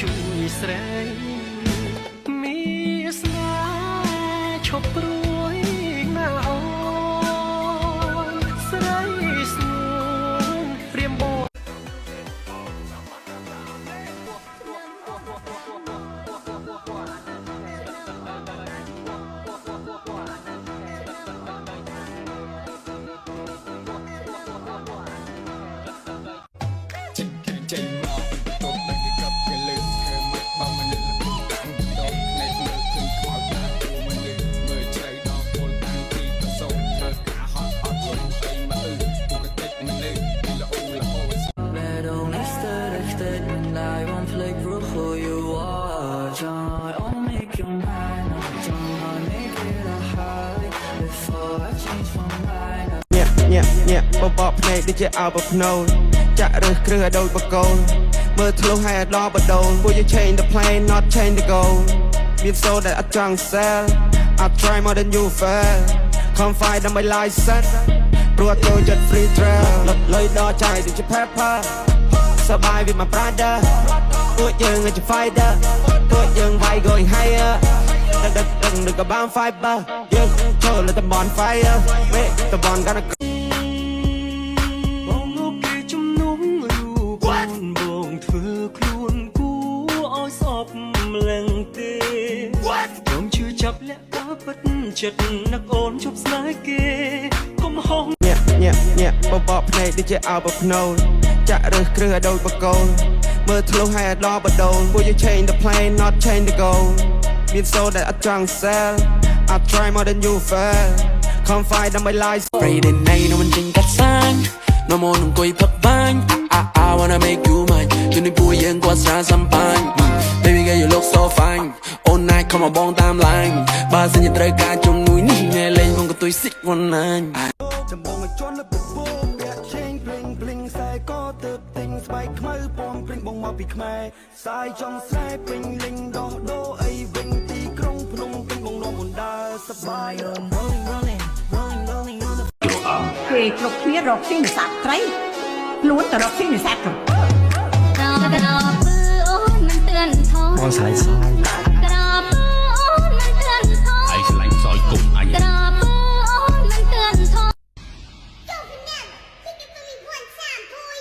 ជួយស្រីមានស្នេហ៍ឈប់ព្រួយណាអូនស្រីស្ងួនព្រាមបូเนี่ยบอบเพลงដូចជាអោបភ្នូនចាក់រើសគ្រឹះឲ្យដូចបកូនមើលធ្លុះឲ្យដល់បដូនពួកយើង change the plan not change the goal មានសូដែលអត់ចង់ sell I try more than you fail confide ដើម្បី license ព្រោះចូលចិត្ត free trail លុយដល់ចាយដូចជា pepper សបាយវាមក brother ពួកយើងជា fighter ពួកយើង fight going higher ដឹងក៏បាន fiber យើងចូលលើតំបន់ fire មេតំបន់ gonnaចិត្តនឹកអូនជប់ស្នេហ៍គេកុំហងញាក់បបភ្នែកដូចជាអោបភ្នូនចាក់រើសគ្រឹះឲ្យដូចបកូនមើលធ្លុះឲ្យដល់បដូនពួកយើង change the plan not change the goal មានសូដែលអត់ចង់ sell I try more than you fail confide ដើម្បី life Friday night នៅមិនចេញកាត់សាញនៅមកនឹងអង្គុយផឹកបាញ់ I wanna make you mine ជឿនពួកយើងគាត់ស្រាសំបាញ់ Baby girl you look so fine all night ខំមកបងតាម line បើសិនជាត្រូវការជំនួយនេះណែលេងមកកតុយសិចវ៉ាន់ណាញចំបងឲ្យជន់លើពពកពាក់ chain bling bling ខ្សែកទៅទិញស្បែកខ្មៅពណ៌ព្រិញបងមកពីខ្មែរសាយចង់ស្រែពេញលេងដោះដូរអីវិញទីក្រុងភ្នំពេញបងនាំមុនដើរសប្បាយ rolling on the គេគ្រប់គ្នារកស៊ីនេសាទត្រីខ្លួនទៅរកស៊ីនេសាទក្រអូនមិនទឿនថយអូនស្រីសយក្រអូនមិនទឿនថយឯងឆ្លាញ់សយគុំអញក្រអូនមិនទឿនថយចូលពីអ្នកទីគេទៅមាន one time boy